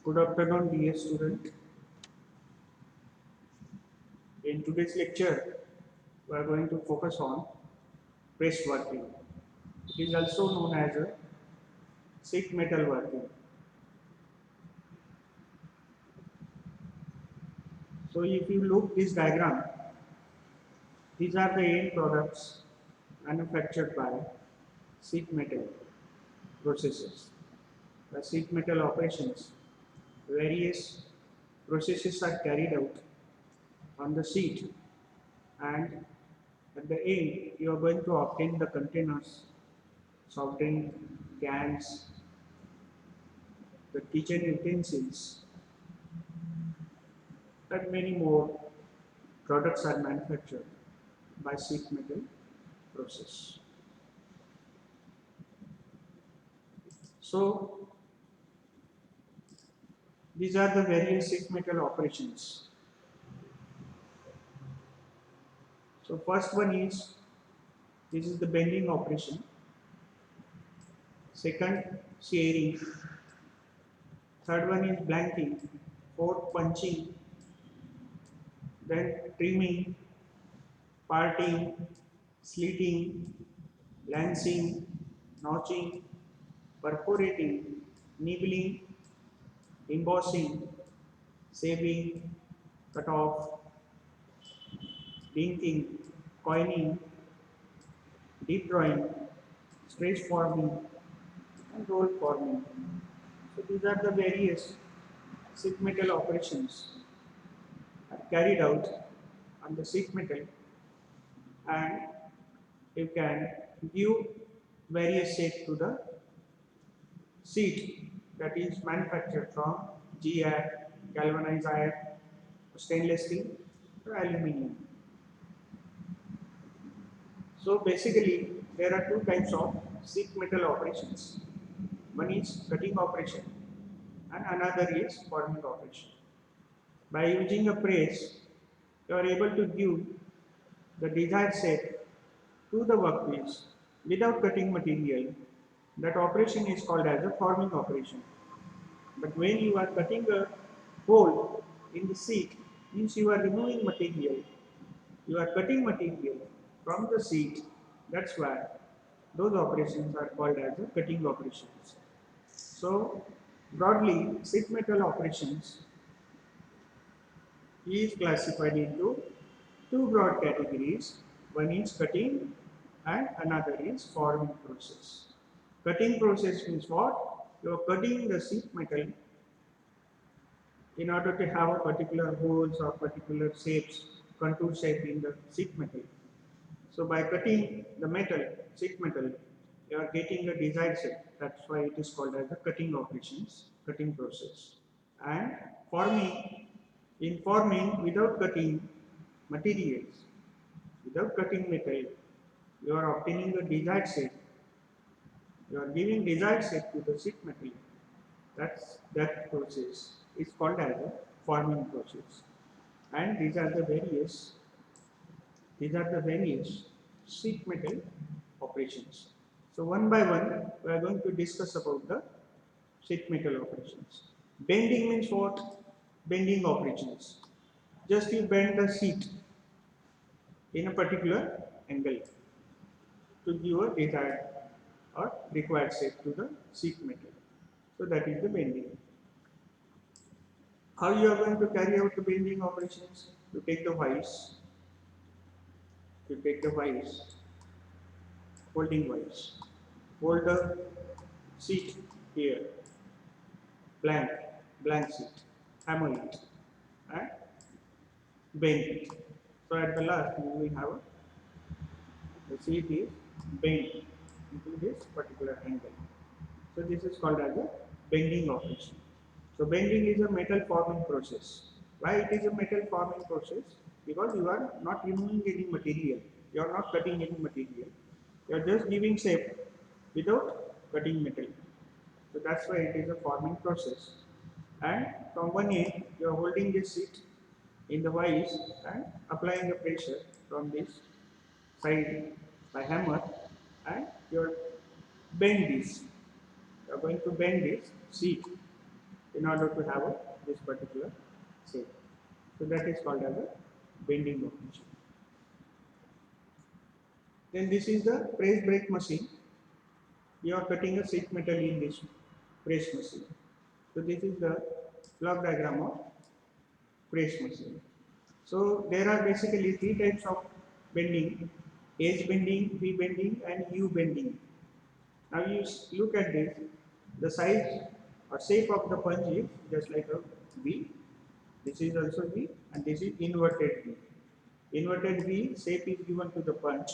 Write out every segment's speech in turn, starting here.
Good afternoon, dear student. In today's lecture, we are going to focus on press working. It is also known as a sheet metal working. So, if you look this diagram, these are the end products manufactured by sheet metal processes. The sheet metal operations, various processes are carried out on the sheet, and at the end you are going to obtain the containers, soft drink, cans, the kitchen utensils, and many more products are manufactured by sheet metal process. So these are the various sheet metal operations. So first one is, this is the bending operation. Second, shearing. Third one is blanking. Fourth, punching. Then trimming, parting, slitting, lancing, notching, perforating, nibbling, embossing, saving, cut off, inking, coining, deep drawing, stretch forming, and roll forming. So these are the various sheet metal operations carried out on the sheet metal, and you can give various shape to the sheet that is manufactured from GI, galvanized iron, stainless steel, or aluminium. So basically, there are two types of sheet metal operations. One is cutting operation and another is forming operation. By using a press, you are able to give the desired shape to the workpiece without cutting material. That operation is called as a forming operation. But when you are cutting a hole in the sheet, means you are removing material. You are cutting material from the sheet. That's why those operations are called as the cutting operations. So broadly, sheet metal operations is classified into two broad categories. One is cutting and another is forming process. Cutting process means what? You are cutting the sheet metal in order to have a particular holes or particular shapes, contour shape in the sheet metal. So by cutting the metal, sheet metal, you are getting a desired shape. That's why it is called as the cutting operations, cutting process. And forming, in forming without cutting materials, without cutting metal, you are obtaining the desired shape. You are giving desired shape to the sheet metal. That process is called as a forming process. And these are the various sheet metal operations. So one by one, we are going to discuss about the sheet metal operations. Bending means what? Bending operations. Just you bend the sheet in a particular angle to give a desired or required shape to the sheet metal. So that is the bending. How you are going to carry out the bending operations? You take the vise, holding vise, hold the sheet here, blank, blank sheet, hammer it, and bend it. So at the last, you will have the sheet is bent into this particular angle. So this is called as a bending operation. So bending is a metal forming process. Why it is a metal forming process? Because you are not removing any material. You are not cutting any material. You are just giving shape without cutting metal. So that's why it is a forming process. And from one end, you are holding this sheet in the vise and applying the pressure from this side by hammer, and you are bend this. You are going to bend this sheet in order to have this particular shape. So that is called as a bending operation. Then this is the press brake machine. You are cutting a sheet metal in this press machine. So this is the block diagram of press machine. So there are basically three types of bending: edge bending, V bending, and U bending. Now you look at this. The size or shape of the punch is just like a V. This is also V, and this is inverted V. Inverted V shape is given to the punch,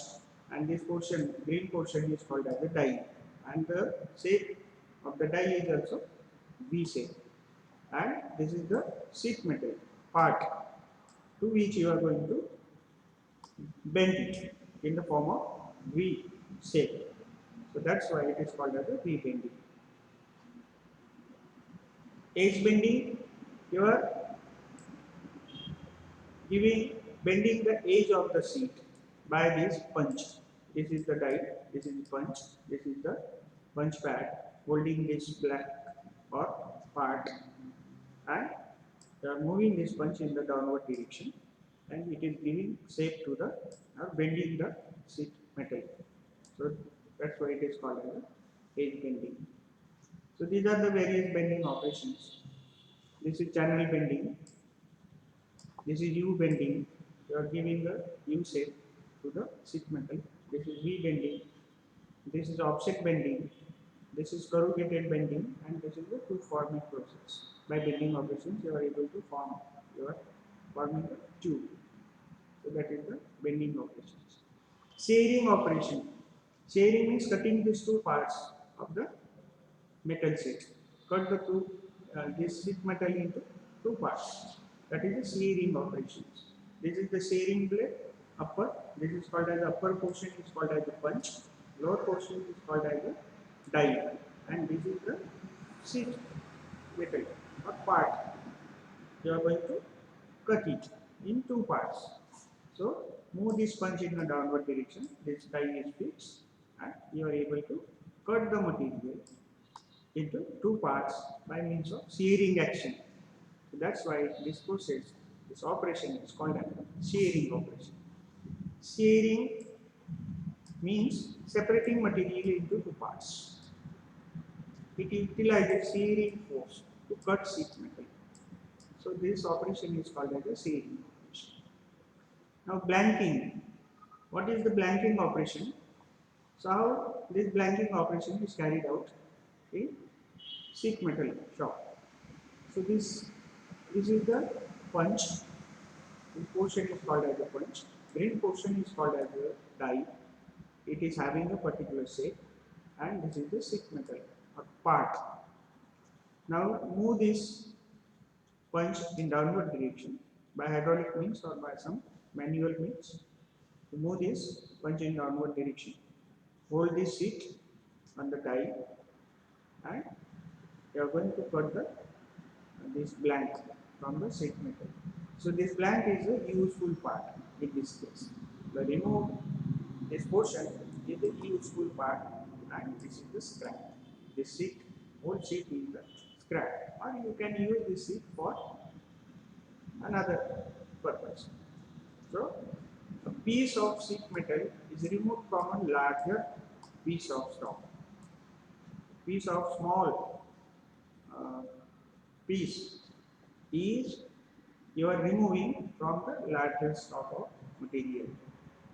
and this portion, green portion, is called as the die. And the shape of the die is also V shape. And this is the sheet metal part to which you are going to bend it in the form of V shape. So that's why it is called as a V bending. Edge bending, you are bending the edge of the sheet by this punch. This is the die, this is the punch, this is the punch pad holding this black or part, and you are moving this punch in the downward direction, and it is giving shape to the bending the sheet metal. So that's why it is called as edge bending. So these are the various bending operations. This is channel bending. This is U bending. You are giving the U shape to the sheet metal. This is V bending. This is offset bending. This is corrugated bending, and this is the tube forming process. By bending operations, you are able to forming the tube. So that is the bending operations. Shearing operation. Shearing means cutting these two parts of the metal sheet. Cut the this sheet metal into two parts. That is the shearing operations. This is the shearing blade upper. This is called as the upper portion is called as the punch. Lower portion is called as the die. And this is the sheet metal or part. You are going to cut it in two parts. So move this punch in a downward direction. This die is fixed, and you are able to cut the material into two parts by means of shearing action. So that's why this process, this operation is called as shearing operation. Shearing means separating material into two parts. It utilizes shearing force to cut sheet metal. So this operation is called as a shearing operation. Now blanking. What is the blanking operation? So how this blanking operation is carried out in sheet metal shop. So this is the punch. This portion is called as a punch. Green portion is called as a die. It is having a particular shape, and this is the sheet metal or part. Now move this punch in downward direction by hydraulic means or by some manual means. To move this punch in downward direction, hold this sheet on the die, and you are going to cut this blank from the sheet metal. So this blank is a useful part in this case. The remove this portion is the useful part, and this is the scrap. This sheet, whole sheet is the scrap, or you can use this sheet for another purpose. So a piece of sheet metal is removed from a larger piece of stock. Piece of small piece is you are removing from the larger stock of material.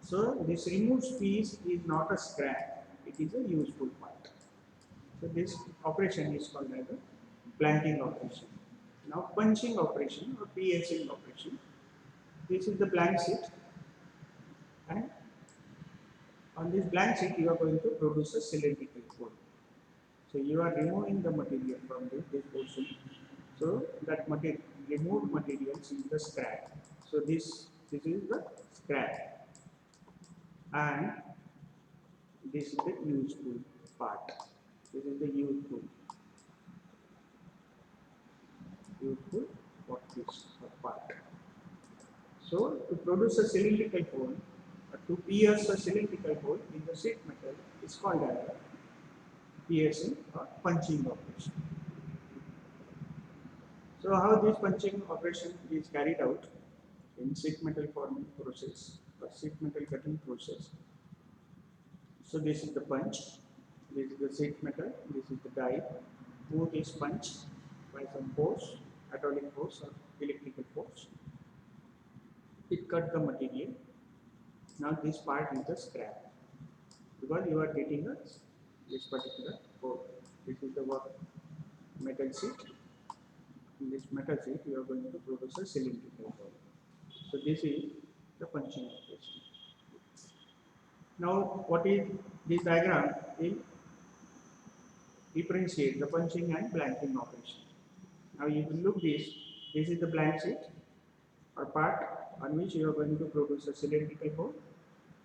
So this removed piece is not a scrap, it is a useful part. So this operation is called as a blanking operation. Now punching operation or piercing operation. This is the blank sheet, and on this blank sheet you are going to produce a cylindrical hole. So you are removing the material from this portion. So that removed material is the scrap. So this is the scrap, and this is the useful part. This is the useful piece of part. So to produce a cylindrical hole, to pierce a cylindrical hole in the sheet metal is called as a piercing or punching operation. So how this punching operation is carried out in sheet metal forming process or sheet metal cutting process. So this is the punch, this is the sheet metal, this is the die. Both is punched by some force, hydraulic force or electrical force. It cut the material. Now this part is the scrap because you are getting this particular board. This is the metal sheet. In this metal sheet, you are going to produce a cylindrical board. So this is the punching operation. Now, what is this diagram? Will differentiate the punching and blanking operation. Now, you will look this. This is the blank sheet or part on which you are going to produce a cylindrical board,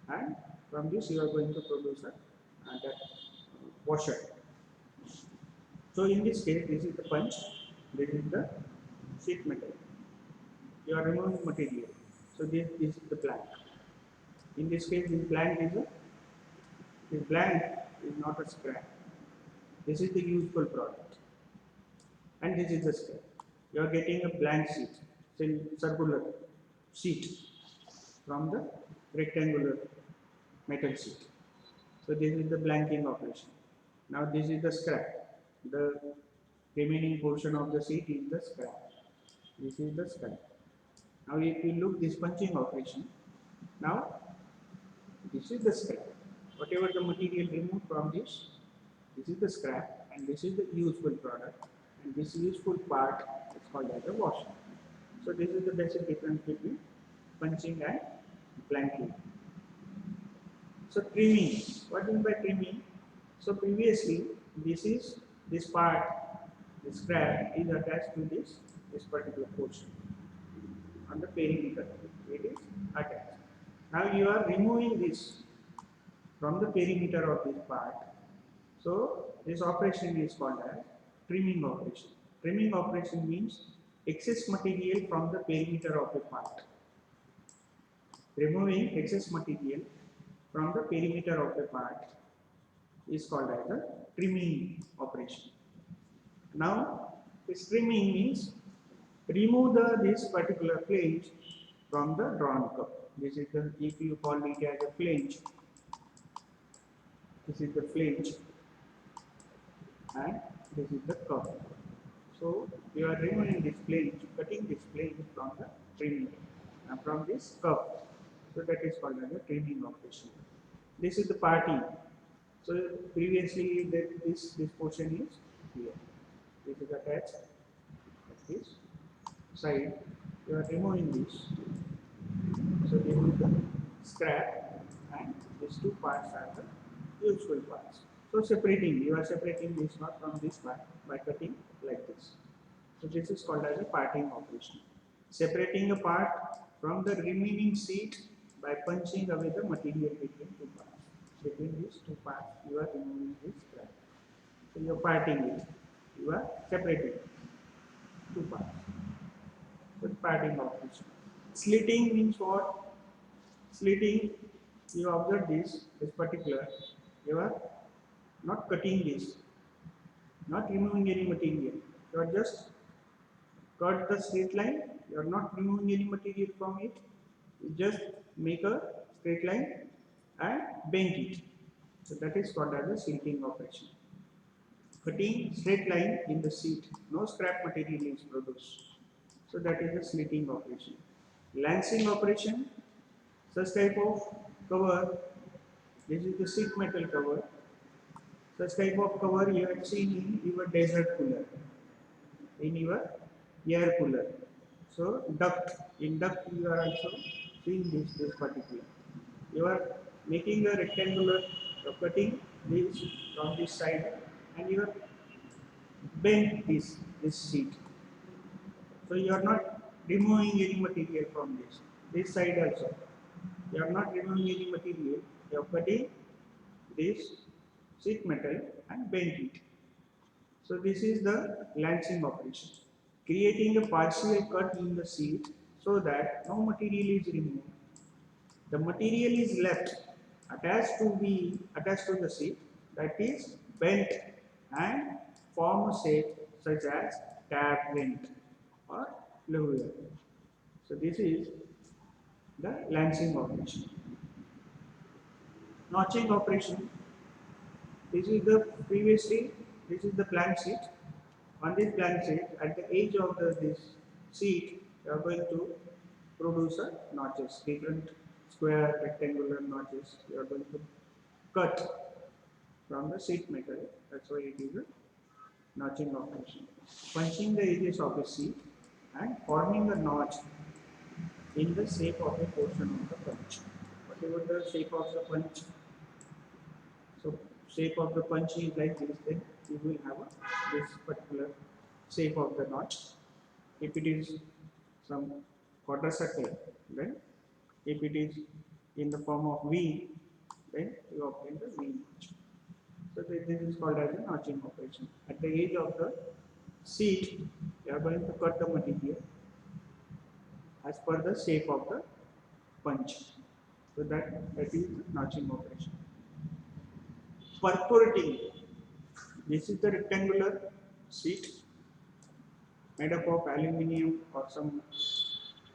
and from this you are going to produce a washer. So, in this case, this is the punch. This is the sheet metal. You are removing material. So, this is the blank. In this case, this blank is not a scrap. This is the useful product, and this is the scrap. You are getting a blank sheet, circular sheet from the rectangular metal sheet. So this is the blanking operation. Now this is the scrap. The remaining portion of the sheet is the scrap. This is the scrap. Now if you look this punching operation, now this is the scrap. Whatever the material removed from this is the scrap, and this is the useful product, and this useful part is called as a washer. So this is the basic difference between punching and blanking. So trimming. What do you mean by trimming? So previously this part, the scrap is attached to this particular portion on the perimeter. It is attached. Now you are removing this from the perimeter of this part. So this operation is called as trimming operation. Trimming operation means excess material from the perimeter of the part. Removing excess material from the perimeter of the part is called as a trimming operation. Now this trimming means remove this particular flange from the drawn curve. This is the, if you call it as a flange, this is the flange and this is the curve. So you are removing this flange, cutting this flange from the trimming and from this curve. So that is called as a trimming operation. This is the parting. So previously this portion is here. This is attached at this side. You are removing this. So this is the scrap, and these two parts are the useful parts. So separating, you are separating this part from this part by cutting like this. So this is called as a parting operation. Separating a part from the remaining sheet by punching away the material between two parts. Between these two parts, you are removing this scrap. So you are parting it. You are separating two parts. So parting operation. Slitting means what? Slitting, you observe this particular, you are not cutting this, not removing any material. You are just cut the straight line, you are not removing any material from it. You just make a straight line and bend it. So that is called as a slitting operation. Cutting straight line in the sheet, no scrap material is produced. So that is the slitting operation. Lancing operation, such type of cover, this is the sheet metal cover. Such type of cover you have seen in your desert cooler, in your air cooler. So in duct you are also seeing this particular. You are making a rectangular, cutting this from this side, and you are bend this sheet. So you are not removing any material from this side also. You are not removing any material. You are cutting this sheet metal and bend it. So this is the lancing operation. Creating a partial cut in the sheet so that no material is removed. The material is left attached to the sheet, that is bent and form a shape such as tap vent. or lever. So this is the lancing operation. Notching operation. This is the previously, this is the blank sheet. On this blank sheet, at the edge of this sheet, you are going to produce a notches, different square, rectangular notches. You are going to cut from the sheet metal. That's why it is a notching operation. Punching the edges of the sheet and forming a notch in the shape of a portion of the punch. Whatever the shape of the punch, so shape of the punch is like this, then you will have this particular shape of the notch. If it is some quarter circle, then if it is in the form of V, then you obtain the V notch. So this is called as a notching operation. At the edge of the sheet, you are going to cut the material as per the shape of the punch. So that is the notching operation. Perforating. This is the rectangular sheet made up of aluminium or some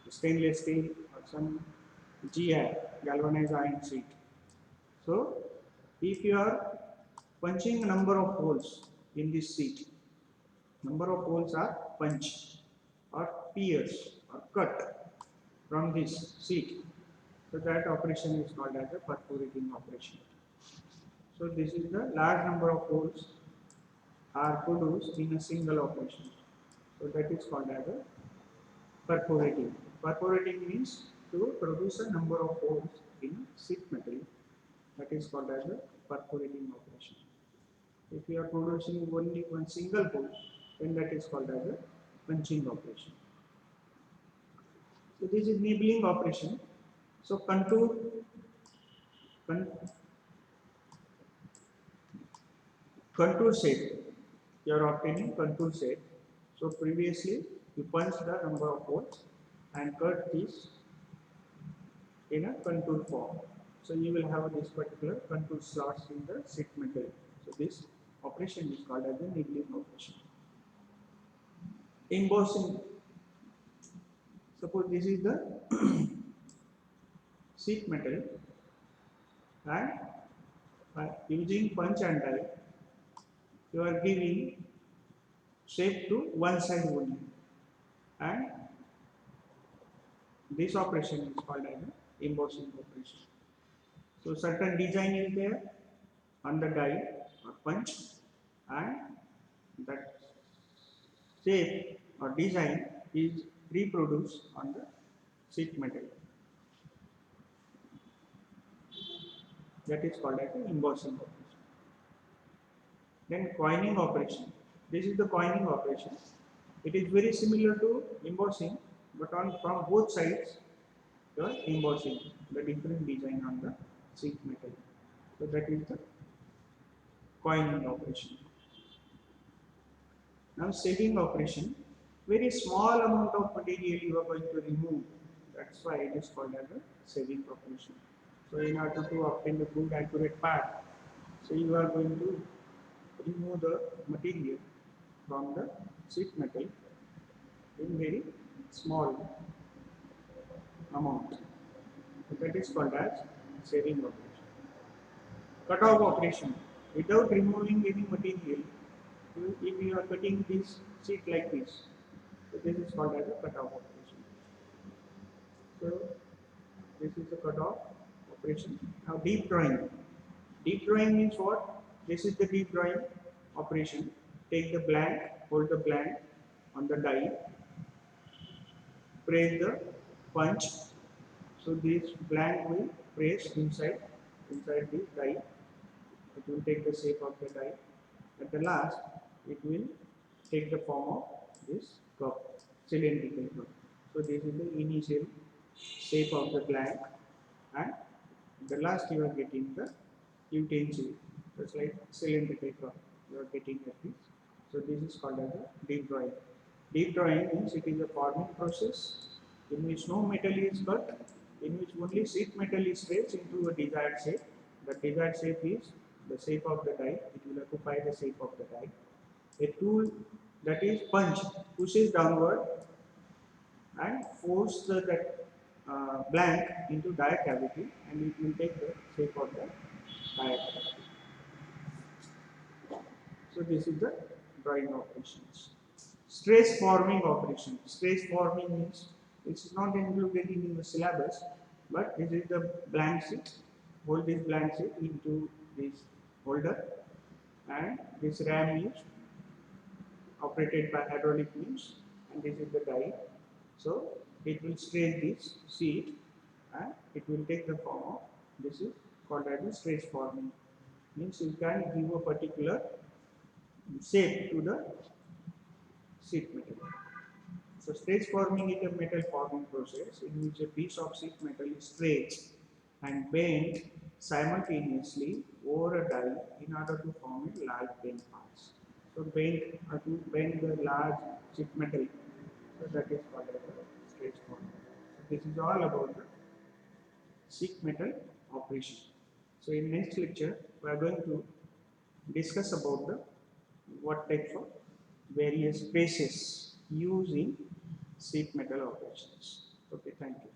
stainless steel or some GI, galvanized iron sheet. So if you are punching a number of holes in this sheet, number of holes are punch or pierce or cut from this sheet. So that operation is called as a perforating operation. So this is the large number of holes are produced in a single operation. So that is called as a perforating. Perforating means to produce a number of holes in sheet metal. That is called as a perforating operation. If you are producing only one single hole, then that is called as a punching operation. So this is nibbling operation. So contour shape. You are obtaining contour shape. So previously you punch the number of holes and cut this in a contour form. So you will have this particular contour slots in the sheet metal. So this operation is called as a nibbling operation. Embossing. Suppose this is the sheet metal, and using punch and die, you are giving shape to one side only, and this operation is called as an embossing operation. So certain design is there on the die or punch, and that shape or design is reproduced on the sheet metal. That is called as an embossing operation. Then coining operation. This is the coining operation. It is very similar to embossing, but from both sides you are embossing the different design on the sheet metal. So that is the coining operation. Now saving operation. Very small amount of material you are going to remove. That's why it is called as a saving operation. So in order to obtain the good accurate part, so you are going to remove the material from the sheet metal in very small amount. So that is called as saving operation. Cut-off operation. Without removing any material, if you are cutting this sheet like this, so this is called as a cut-off operation. So this is the cut-off operation. Now deep drawing. Deep drawing means what? This is the deep drawing operation. Take the blank, hold the blank on the die, press the punch. So this blank will press inside this die. It will take the shape of the die. At the last, it will take the form of this cup, cylindrical cup. So this is the initial shape of the blank, and at the last you are getting the utensil. Just like cylindrical cup, you are getting at this. So this is called as a deep drawing. Deep drawing means it is a forming process in which no metal is cut, in which only sheet metal is stretched into a desired shape. The desired shape is the shape of the die. It will occupy the shape of the die. A tool that is punch pushes downward and force that blank into die cavity, and it will take the shape of the die cavity. So this is the drawing operations. Stress forming operation. Stress forming means it's not included in the syllabus, but this is the blank sheet. Hold this blank sheet into this holder, and this ram is operated by hydraulic means, and this is the die. So it will stress this sheet, and it will take the form of, this is called as a stress forming. Means you can give a particular shape to the sheet metal. So stress forming is a metal forming process in which a piece of sheet metal is stretched and bent simultaneously over a die in order to form a large bent parts. So to bend the large sheet metal, so that is called as a stress forming. So this is all about the sheet metal operation. So in next lecture we are going to discuss about the what types of various bases used in sheet metal operations. Okay, thank you.